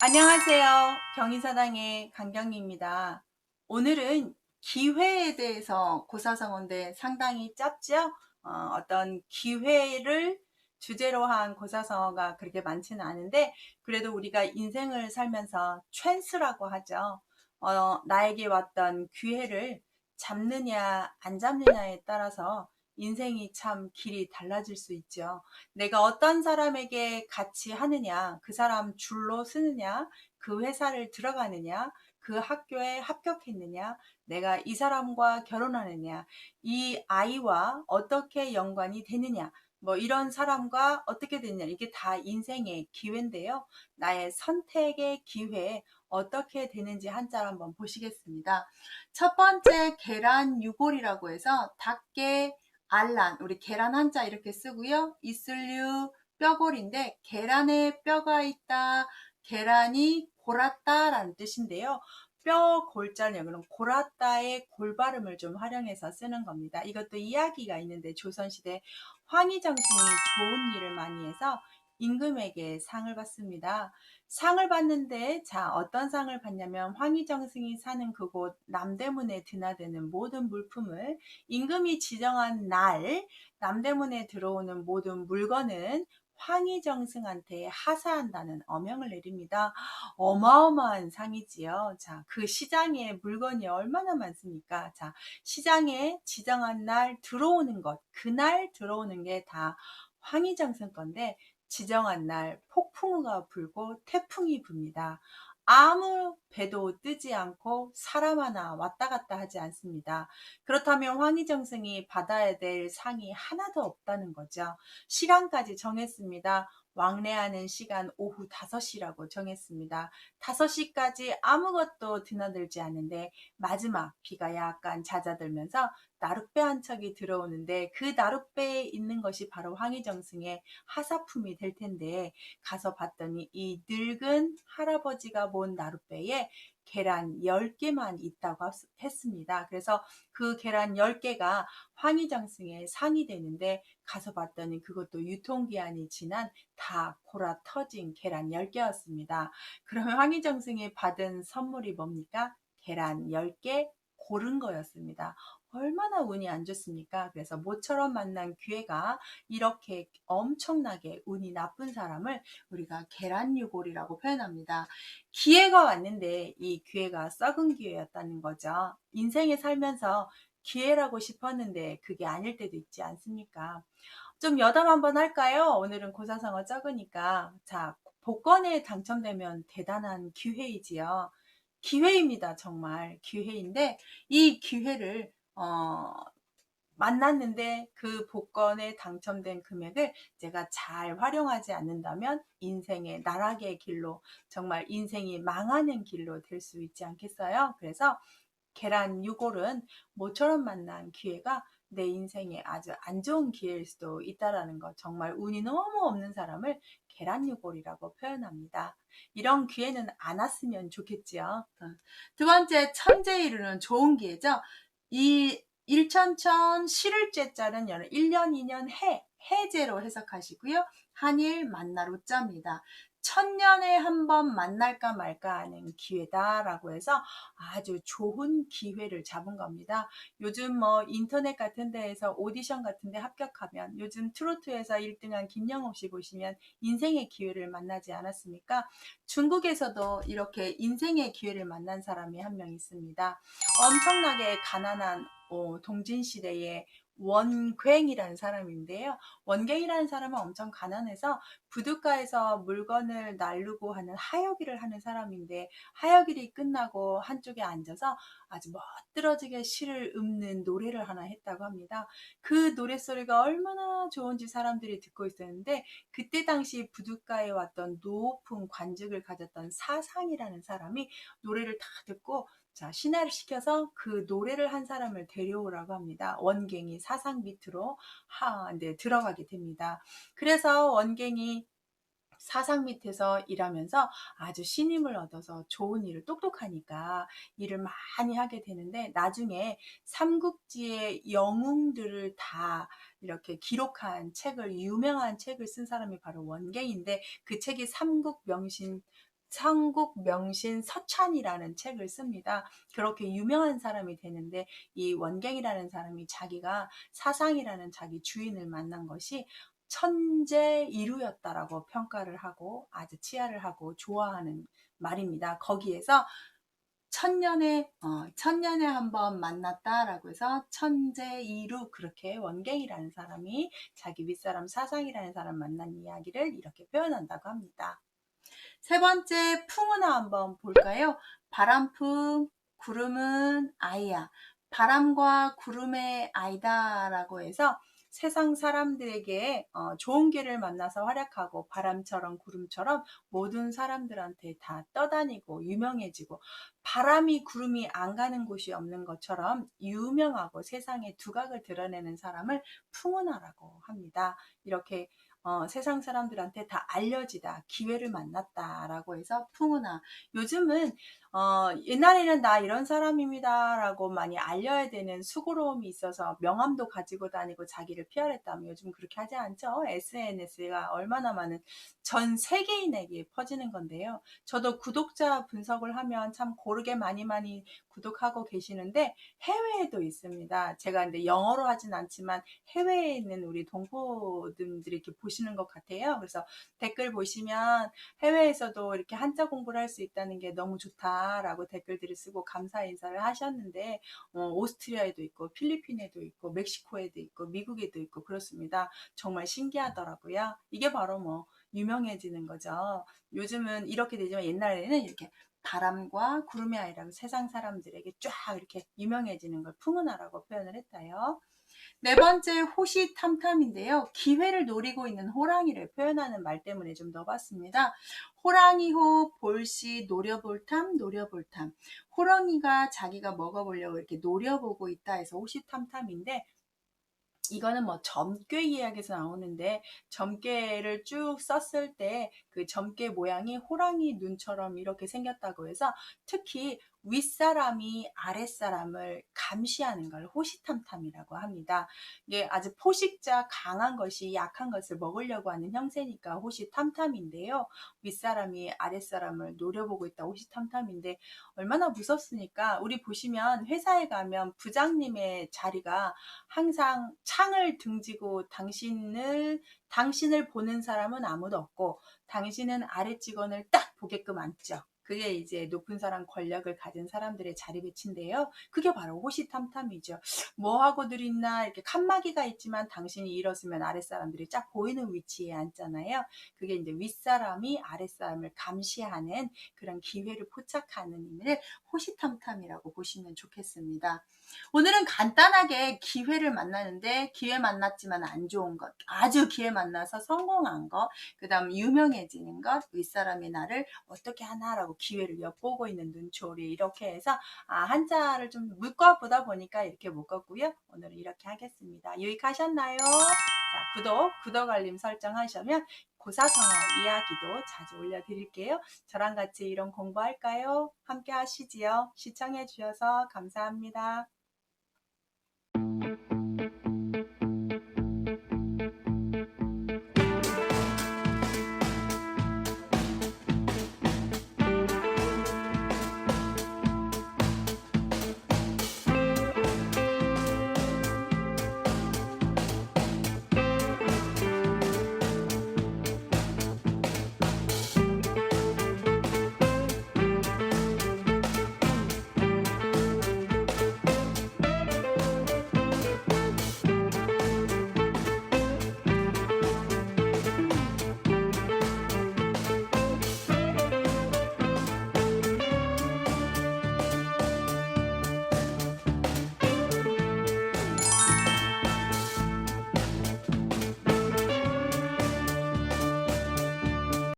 안녕하세요. 경인사당의 강경리입니다. 오늘은 기회에 대해서 고사성어인데 상당히 짧죠? 어떤 기회를 주제로 한 고사성어가 그렇게 많지는 않은데 그래도 우리가 인생을 살면서 찬스라고 하죠. 나에게 왔던 기회를 잡느냐 안 잡느냐에 따라서 인생이 참 길이 달라질 수 있죠. 내가 어떤 사람에게 같이 하느냐, 그 사람 줄로 쓰느냐, 그 회사를 들어가느냐, 그 학교에 합격했느냐, 내가 이 사람과 결혼하느냐, 이 아이와 어떻게 연관이 되느냐, 뭐 이런 사람과 어떻게 되느냐, 이게 다 인생의 기회인데요. 나의 선택의 기회, 어떻게 되는지 한자로 한번 보시겠습니다. 첫 번째 계란 유골이라고 해서 닭게 알란, 우리 계란 한자 이렇게 쓰고요. 이슬류 뼈골인데 계란에 뼈가 있다, 계란이 골았다라는 뜻인데요. 뼈 골자는 그럼 골았다의 골발음을 좀 활용해서 쓰는 겁니다. 이것도 이야기가 있는데 조선시대 황희정신이 좋은 일을 많이 해서 임금에게 상을 받습니다. 상을 받는데 자 어떤 상을 받냐면 황희정승이 사는 그곳 남대문에 드나드는 모든 물품을 임금이 지정한 날 남대문에 들어오는 모든 물건은 황희정승한테 하사한다는 어명을 내립니다. 어마어마한 상이지요. 자, 그 시장에 물건이 얼마나 많습니까? 자, 시장에 지정한 날 들어오는 것, 그날 들어오는 게 다 황희정승 건데 지정한 날 폭풍우가 불고 태풍이 붑니다. 아무 배도 뜨지 않고 사람 하나 왔다 갔다 하지 않습니다. 그렇다면 황희정승이 받아야 될 상이 하나도 없다는 거죠. 시간까지 정했습니다. 왕래하는 시간 오후 5시라고 정했습니다. 5시까지 아무것도 드나들지 않는데 마지막 비가 약간 잦아들면서 나룻배 한 척이 들어오는데 그 나룻배에 있는 것이 바로 황희정승의 하사품이 될 텐데 가서 봤더니 이 늙은 할아버지가 몬 나룻배에 계란 10개만 있다고 했습니다. 그래서 그 계란 10개가 황희정승의 상이 되는데 가서 봤더니 그것도 유통기한이 지난 다 골아 터진 계란 10개였습니다. 그러면 황희정승이 받은 선물이 뭡니까? 계란 10개 고른 거였습니다. 얼마나 운이 안 좋습니까? 그래서 모처럼 만난 기회가 이렇게 엄청나게 운이 나쁜 사람을 우리가 계란유골이라고 표현합니다. 기회가 왔는데 이 기회가 썩은 기회였다는 거죠. 인생에 살면서 기회라고 싶었는데 그게 아닐 때도 있지 않습니까? 좀 여담 한번 할까요? 오늘은 고사성어 적으니까. 자, 복권에 당첨되면 대단한 기회이지요. 기회입니다. 정말 기회인데 이 기회를 만났는데 그 복권에 당첨된 금액을 제가 잘 활용하지 않는다면 인생의 나락의 길로 정말 인생이 망하는 길로 될 수 있지 않겠어요? 그래서 계란 유골은 모처럼 만난 기회가 내 인생에 아주 안 좋은 기회일 수도 있다라는 것. 정말 운이 너무 없는 사람을 계란 유골이라고 표현합니다. 이런 기회는 안 왔으면 좋겠지요. 두 번째, 천재에 이르는 좋은 기회죠. 이 일천천 실을제자는 1년, 2년, 해제로 해석하시고요. 한일 만나로 자입니다. 천년에 한 번 만날까 말까 하는 기회다라고 해서 아주 좋은 기회를 잡은 겁니다. 요즘 뭐 인터넷 같은 데에서 오디션 같은 데 합격하면 요즘 트로트에서 1등한 김영옥 씨 보시면 인생의 기회를 만나지 않았습니까? 중국에서도 이렇게 인생의 기회를 만난 사람이 한 명 있습니다. 엄청나게 가난한 동진시대에 원괭이라는 사람인데요. 원괭이라는 사람은 엄청 가난해서 부둣가에서 물건을 나르고 하는 하역일을 하는 사람인데 하역일이 끝나고 한쪽에 앉아서 아주 멋들어지게 시를 읊는 노래를 하나 했다고 합니다. 그 노랫소리가 얼마나 좋은지 사람들이 듣고 있었는데 그때 당시 부둣가에 왔던 높은 관직을 가졌던 사상이라는 사람이 노래를 다 듣고 자, 신하를 시켜서 그 노래를 한 사람을 데려오라고 합니다. 원갱이 사상 밑으로 네, 들어가게 됩니다. 그래서 원갱이 사상 밑에서 일하면서 아주 신임을 얻어서 좋은 일을 똑똑하니까 일을 많이 하게 되는데 나중에 삼국지의 영웅들을 다 이렇게 기록한 책을 유명한 책을 쓴 사람이 바로 원갱인데 그 책이 삼국명신 삼국 명신 서찬이라는 책을 씁니다. 그렇게 유명한 사람이 되는데 이 원갱이라는 사람이 자기가 사상이라는 자기 주인을 만난 것이 천재 이루였다라고 평가를 하고 아주 치하를 하고 좋아하는 말입니다. 거기에서 천년에 한 번 만났다라고 해서 천재이루, 그렇게 원갱이라는 사람이 자기 윗사람 사상이라는 사람 만난 이야기를 이렇게 표현한다고 합니다. 세 번째, 풍은아 한번 볼까요? 바람풍, 구름은 아이야. 바람과 구름의 아이다라고 해서 세상 사람들에게 좋은 길을 만나서 활약하고 바람처럼 구름처럼 모든 사람들한테 다 떠다니고 유명해지고, 바람이 구름이 안 가는 곳이 없는 것처럼 유명하고 세상에 두각을 드러내는 사람을 풍은아라고 합니다. 이렇게 세상 사람들한테 다 알려지다, 기회를 만났다라고 해서 풍은아. 요즘은 옛날에는 나 이런 사람입니다라고 많이 알려야 되는 수고로움이 있어서 명함도 가지고 다니고 자기를 PR했다면, 요즘 그렇게 하지 않죠. SNS가 얼마나 많은 전 세계인에게 퍼지는 건데요. 저도 구독자 분석을 하면 참 고르게 많이 구독하고 계시는데 해외에도 있습니다. 제가 근데 영어로 하진 않지만 해외에 있는 우리 동포들이 이렇게 보시는 것 같아요. 그래서 댓글 보시면 해외에서도 이렇게 한자 공부를 할 수 있다는 게 너무 좋다라고 댓글들을 쓰고 감사 인사를 하셨는데, 오스트리아에도 있고 필리핀에도 있고 멕시코에도 있고 미국에도 있고 그렇습니다. 정말 신기하더라고요. 이게 바로 유명해지는 거죠. 요즘은 이렇게 되지만 옛날에는 이렇게 바람과 구름의 아이라고 세상 사람들에게 쫙 이렇게 유명해지는 걸 풍은하라고 표현을 했다요. 네 번째, 호시탐탐인데요. 기회를 노리고 있는 호랑이를 표현하는 말 때문에 좀 넣어봤습니다. 호랑이호 볼시 노려볼탐 노려볼탐. 호랑이가 자기가 먹어보려고 이렇게 노려보고 있다 해서 호시탐탐인데, 이거는 점괘 이야기에서 나오는데, 점괘를 쭉 썼을 때 그 점괘 모양이 호랑이 눈처럼 이렇게 생겼다고 해서 특히 윗사람이 아랫사람을 감시하는 걸 호시탐탐이라고 합니다. 이게 아주 포식자 강한 것이 약한 것을 먹으려고 하는 형세니까 호시탐탐인데요. 윗사람이 아랫사람을 노려보고 있다 호시탐탐인데, 얼마나 무섭습니까? 우리 보시면 회사에 가면 부장님의 자리가 항상 창을 등지고 당신을 보는 사람은 아무도 없고 당신은 아래 직원을 딱 보게끔 앉죠. 그게 이제 높은 사람, 권력을 가진 사람들의 자리 배치인데요. 그게 바로 호시탐탐이죠. 뭐 하고들 있나, 이렇게 칸막이가 있지만 당신이 일어서면 아랫사람들이 쫙 보이는 위치에 앉잖아요. 그게 이제 윗사람이 아랫사람을 감시하는 그런 기회를 포착하는 의미를 호시탐탐이라고 보시면 좋겠습니다. 오늘은 간단하게 기회를 만나는데, 기회 만났지만 안 좋은 것, 아주 기회 만나서 성공한 것, 그 다음 유명해지는 것, 윗사람이 나를 어떻게 하나라고 기회를 엿보고 있는 눈초리, 이렇게 해서 한자를 좀 묶어보다 보니까 이렇게 묶었고요. 오늘은 이렇게 하겠습니다. 유익하셨나요? 자, 구독 알림 설정하시면 고사성어 이야기도 자주 올려드릴게요. 저랑 같이 이런 공부할까요? 함께 하시지요. 시청해 주셔서 감사합니다.